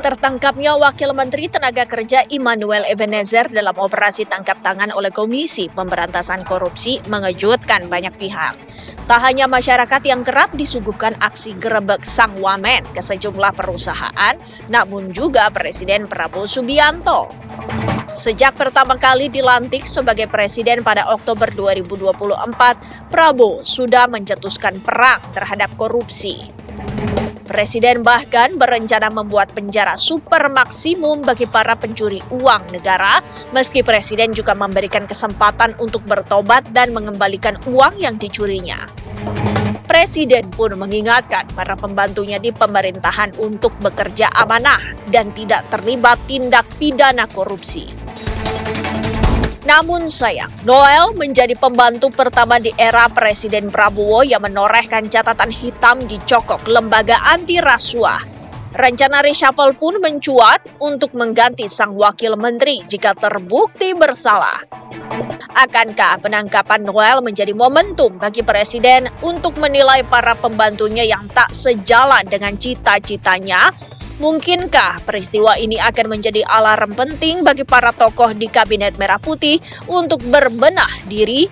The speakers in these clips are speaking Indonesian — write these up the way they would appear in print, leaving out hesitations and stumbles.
Tertangkapnya Wakil Menteri Tenaga Kerja Immanuel Ebenezer dalam operasi tangkap tangan oleh Komisi Pemberantasan Korupsi mengejutkan banyak pihak. Tak hanya masyarakat yang kerap disuguhkan aksi gerebek sang wamen ke sejumlah perusahaan, namun juga Presiden Prabowo Subianto. Sejak pertama kali dilantik sebagai presiden pada Oktober 2024, Prabowo sudah mencetuskan perang terhadap korupsi. Presiden bahkan berencana membuat penjara super maksimum bagi para pencuri uang negara, meski Presiden juga memberikan kesempatan untuk bertobat dan mengembalikan uang yang dicurinya. Presiden pun mengingatkan para pembantunya di pemerintahan untuk bekerja amanah dan tidak terlibat tindak pidana korupsi. Namun sayang, Noel menjadi pembantu pertama di era Presiden Prabowo yang menorehkan catatan hitam di cokok lembaga anti rasuah. Rencana reshuffle pun mencuat untuk mengganti sang wakil menteri jika terbukti bersalah. Akankah penangkapan Noel menjadi momentum bagi Presiden untuk menilai para pembantunya yang tak sejalan dengan cita-citanya? Mungkinkah peristiwa ini akan menjadi alarm penting bagi para tokoh di Kabinet Merah Putih untuk berbenah diri?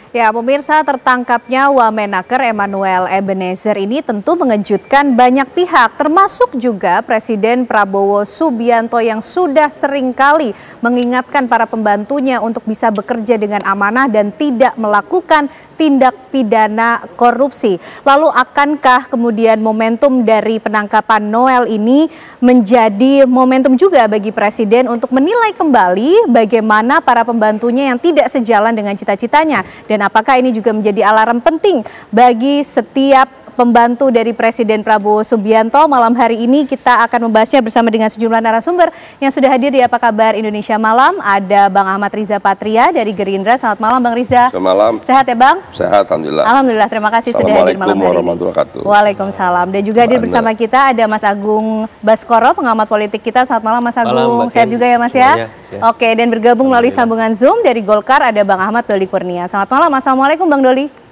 Ya, pemirsa, tertangkapnya Wamenaker Emmanuel Ebenezer ini tentu mengejutkan banyak pihak, termasuk juga Presiden Prabowo Subianto yang sudah seringkali mengingatkan para pembantunya untuk bisa bekerja dengan amanah dan tidak melakukan tindak pidana korupsi. Lalu akankah kemudian momentum dari penangkapan Noel ini menjadi momentum juga bagi Presiden untuk menilai kembali bagaimana para pembantunya yang tidak sejalan dengan cita-citanya? Dan apakah ini juga menjadi alarm penting bagi setiap pembantu dari Presiden Prabowo Subianto? Malam hari ini kita akan membahasnya bersama dengan sejumlah narasumber yang sudah hadir di Apa Kabar Indonesia Malam. Ada Bang Ahmad Riza Patria dari Gerindra. Selamat malam Bang Riza. Selamat malam. Sehat ya Bang? Sehat, Alhamdulillah. Alhamdulillah, terima kasih sudah hadir malam hari ini. Warahmatullahi wabarakatuh. Waalaikumsalam. Dan juga hadir bersama kita ada Mas Agung Baskoro, pengamat politik kita. Selamat malam Mas Agung. Sehat juga ya Mas ya? Oke, dan bergabung melalui sambungan Zoom dari Golkar ada Bang Ahmad Doli Kurnia. Selamat malam. Assalamualaikum Bang Doli.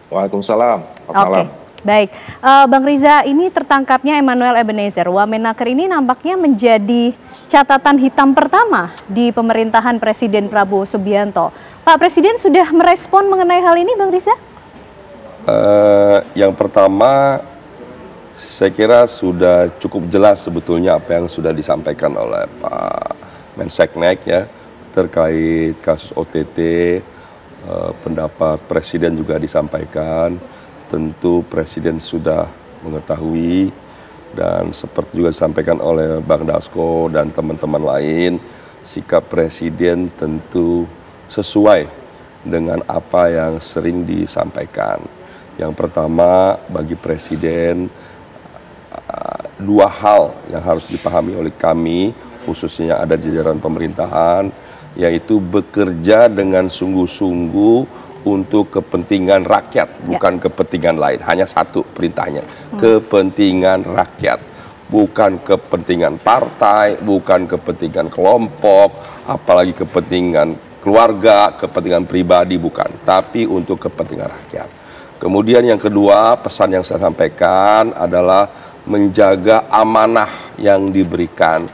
Waalaikumsalam. Selamat malam. Baik, Bang Riza, ini tertangkapnya Emmanuel Ebenezer, Wamenaker ini nampaknya menjadi catatan hitam pertama di pemerintahan Presiden Prabowo Subianto. Pak Presiden sudah merespon mengenai hal ini, Bang Riza? Yang pertama, saya kira sudah cukup jelas sebetulnya apa yang sudah disampaikan oleh Pak Menseknek ya terkait kasus OTT. Pendapat Presiden juga disampaikan, tentu Presiden sudah mengetahui dan seperti juga disampaikan oleh Bang Dasko dan teman-teman lain, sikap Presiden tentu sesuai dengan apa yang sering disampaikan. Yang pertama, bagi Presiden dua hal yang harus dipahami oleh kami, khususnya ada di jajaran pemerintahan, yaitu bekerja dengan sungguh-sungguh untuk kepentingan rakyat, bukan kepentingan lain. Hanya satu perintahnya, kepentingan rakyat. Bukan kepentingan partai, bukan kepentingan kelompok, apalagi kepentingan keluarga, kepentingan pribadi, bukan. Tapi untuk kepentingan rakyat. Kemudian yang kedua, pesan yang saya sampaikan adalah menjaga amanah yang diberikan.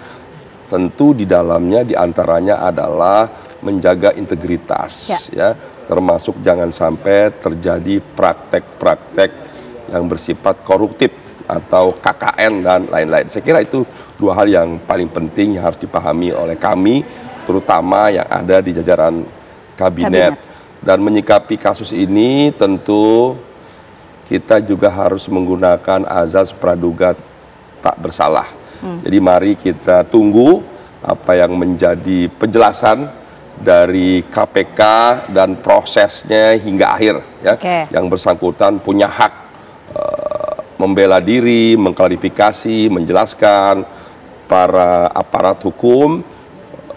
Tentu di dalamnya diantaranya adalah menjaga integritas, ya, termasuk jangan sampai terjadi praktek-praktek yang bersifat koruptif atau KKN dan lain-lain. Saya kira itu dua hal yang paling penting yang harus dipahami oleh kami, terutama yang ada di jajaran kabinet. Dan menyikapi kasus ini tentu kita juga harus menggunakan azas praduga tak bersalah. Jadi mari kita tunggu apa yang menjadi penjelasan dari KPK dan prosesnya hingga akhir ya. Yang bersangkutan punya hak membela diri, mengklarifikasi, menjelaskan. Para aparat hukum,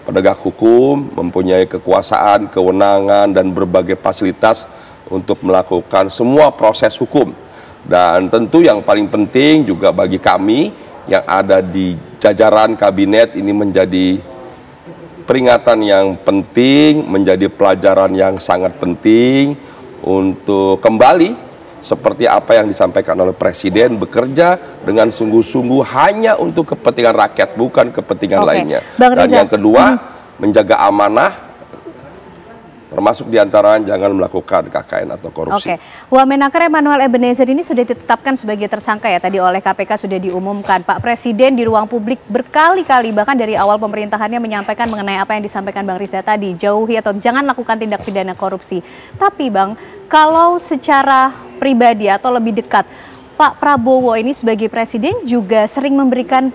penegak hukum mempunyai kekuasaan, kewenangan dan berbagai fasilitas untuk melakukan semua proses hukum. Dan tentu yang paling penting juga bagi kami yang ada di jajaran kabinet ini menjadi peringatan yang penting, menjadi pelajaran yang sangat penting untuk kembali seperti apa yang disampaikan oleh Presiden, bekerja dengan sungguh-sungguh hanya untuk kepentingan rakyat, bukan kepentingan lainnya. Dan yang kedua, menjaga amanah, termasuk diantaranya jangan melakukan KKN atau korupsi. Wamenaker Emmanuel Ebenezer ini sudah ditetapkan sebagai tersangka ya, tadi oleh KPK sudah diumumkan. Pak Presiden di ruang publik berkali-kali, bahkan dari awal pemerintahannya menyampaikan mengenai apa yang disampaikan Bang Riza tadi, jauhi atau jangan lakukan tindak pidana korupsi. Tapi Bang, kalau secara pribadi atau lebih dekat, Pak Prabowo ini sebagai Presiden juga sering memberikan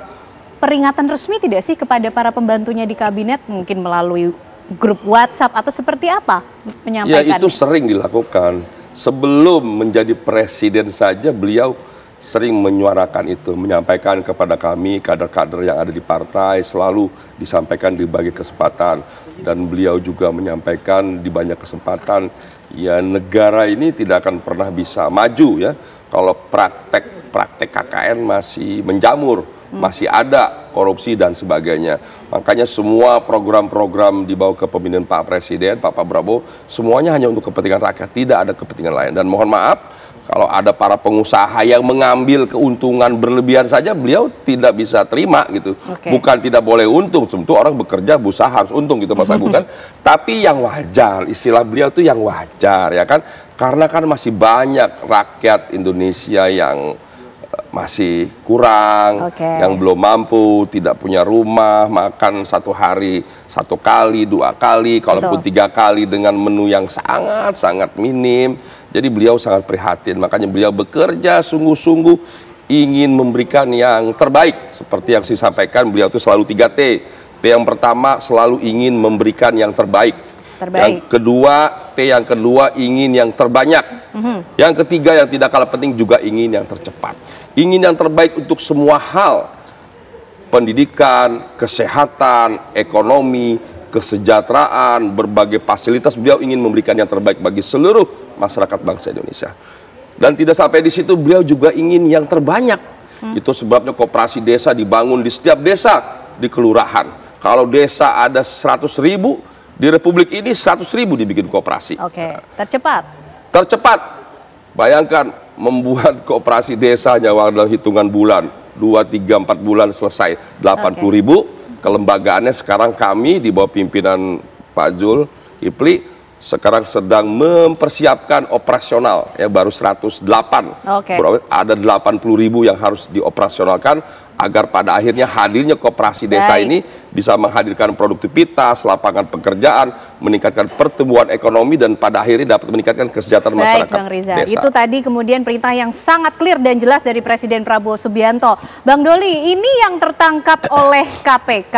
peringatan resmi tidak sih kepada para pembantunya di kabinet, mungkin melalui grup WhatsApp atau seperti apa menyampaikan? Ya, itu sering dilakukan. Sebelum menjadi presiden saja beliau sering menyuarakan itu, menyampaikan kepada kami kader-kader yang ada di partai, selalu disampaikan di berbagai kesempatan. Dan beliau juga menyampaikan di banyak kesempatan, ya negara ini tidak akan pernah bisa maju ya kalau praktek KKN masih menjamur. Masih ada korupsi dan sebagainya. Makanya semua program-program di bawah kepemimpinan Pak Presiden, Pak Prabowo, semuanya hanya untuk kepentingan rakyat, tidak ada kepentingan lain. Dan mohon maaf, kalau ada para pengusaha yang mengambil keuntungan berlebihan saja, beliau tidak bisa terima gitu. Bukan tidak boleh untung, tentu orang bekerja, berusaha harus untung gitu Mas Agung kan. Tapi yang wajar, istilah beliau itu yang wajar ya kan. Karena kan masih banyak rakyat Indonesia yang masih kurang, yang belum mampu, tidak punya rumah, makan satu hari 1 kali, 2 kali, kalaupun 3 kali dengan menu yang sangat-sangat minim. Jadi beliau sangat prihatin, makanya beliau bekerja sungguh-sungguh ingin memberikan yang terbaik. Seperti yang saya sampaikan, beliau itu selalu 3T. T yang pertama selalu ingin memberikan yang terbaik. Yang kedua ingin yang terbanyak. Yang ketiga yang tidak kalah penting juga ingin yang tercepat. Ingin yang terbaik untuk semua hal. Pendidikan, kesehatan, ekonomi, kesejahteraan, berbagai fasilitas, beliau ingin memberikan yang terbaik bagi seluruh masyarakat bangsa Indonesia. Dan tidak sampai di situ, beliau juga ingin yang terbanyak. Itu sebabnya koperasi desa dibangun di setiap desa, di kelurahan. Kalau desa ada 100.000, di Republik ini 100.000 dibikin koperasi. Tercepat. Bayangkan membuat koperasi desanya dalam hitungan bulan, 2, 3, 4 bulan selesai, 80.000. Kelembagaannya sekarang kami di bawah pimpinan Pak Zulkifli sekarang sedang mempersiapkan operasional ya, baru 108. Ada 80.000 yang harus dioperasionalkan agar pada akhirnya hadirnya koperasi desa ini bisa menghadirkan produktivitas, lapangan pekerjaan, meningkatkan pertumbuhan ekonomi, dan pada akhirnya dapat meningkatkan kesejahteraan masyarakat Bang Riza, desa. itu tadi kemudian perintah yang sangat clear dan jelas dari Presiden Prabowo Subianto. Bang Doli, ini yang tertangkap oleh KPK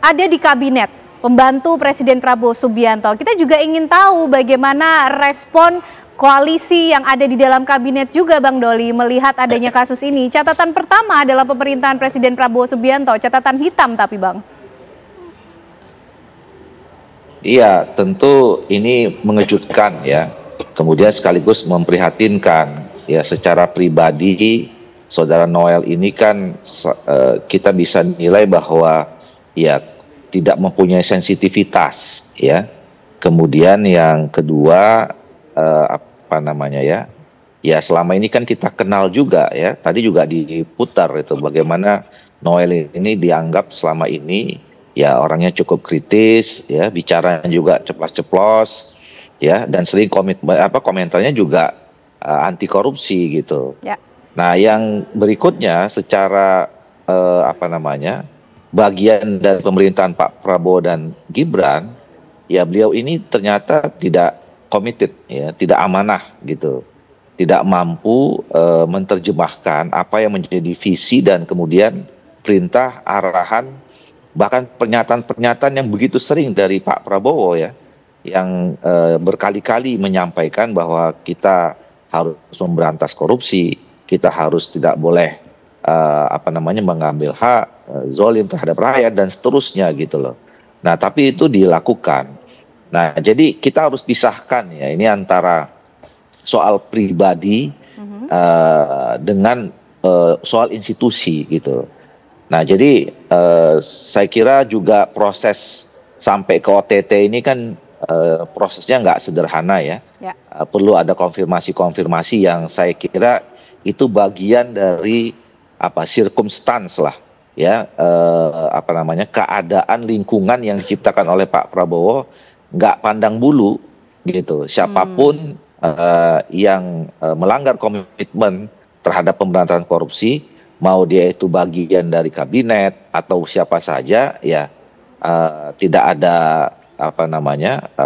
ada di kabinet pembantu Presiden Prabowo Subianto. Kita juga ingin tahu bagaimana respon koalisi yang ada di dalam kabinet juga Bang Doli melihat adanya kasus ini. Catatan pertama adalah pemerintahan Presiden Prabowo Subianto, catatan hitam tapi Bang. Iya, tentu ini mengejutkan ya. Kemudian sekaligus memprihatinkan ya, secara pribadi Saudara Noel ini kan kita bisa nilai bahwa ya tidak mempunyai sensitivitas ya. Kemudian yang kedua ya selama ini kan kita kenal juga ya, tadi juga diputar itu bagaimana Noel ini dianggap selama ini ya orangnya cukup kritis ya, bicaranya juga ceplas-ceplos ya, dan sering komentarnya juga anti korupsi gitu. Nah yang berikutnya secara bagian dari pemerintahan Pak Prabowo dan Gibran ya, beliau ini ternyata tidak committed ya, tidak amanah gitu, tidak mampu menerjemahkan apa yang menjadi visi dan kemudian perintah, arahan, bahkan pernyataan-pernyataan yang begitu sering dari Pak Prabowo ya, yang berkali-kali menyampaikan bahwa kita harus memberantas korupsi, kita harus tidak boleh mengambil hak, zolim terhadap rakyat dan seterusnya gitu loh. Nah tapi itu dilakukan. Nah, jadi kita harus pisahkan ya, ini antara soal pribadi dengan soal institusi gitu. Nah, jadi saya kira juga proses sampai ke OTT ini kan prosesnya nggak sederhana ya. Ya. Perlu ada konfirmasi-konfirmasi yang saya kira itu bagian dari circumstance lah ya, keadaan lingkungan yang diciptakan oleh Pak Prabowo, nggak pandang bulu gitu. Siapapun yang melanggar komitmen terhadap pemberantasan korupsi, mau dia itu bagian dari kabinet atau siapa saja ya, tidak ada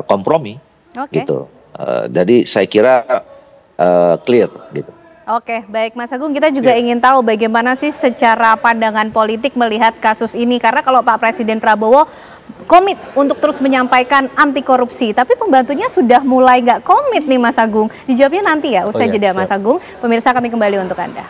kompromi. Oke. Gitu. Jadi saya kira clear gitu. Oke, baik Mas Agung, kita juga ingin tahu bagaimana sih secara pandangan politik melihat kasus ini, karena kalau Pak Presiden Prabowo komit untuk terus menyampaikan anti korupsi, tapi pembantunya sudah mulai nggak komit nih Mas Agung. Dijawabnya nanti ya, usai jeda Mas Agung. Pemirsa, kami kembali untuk Anda.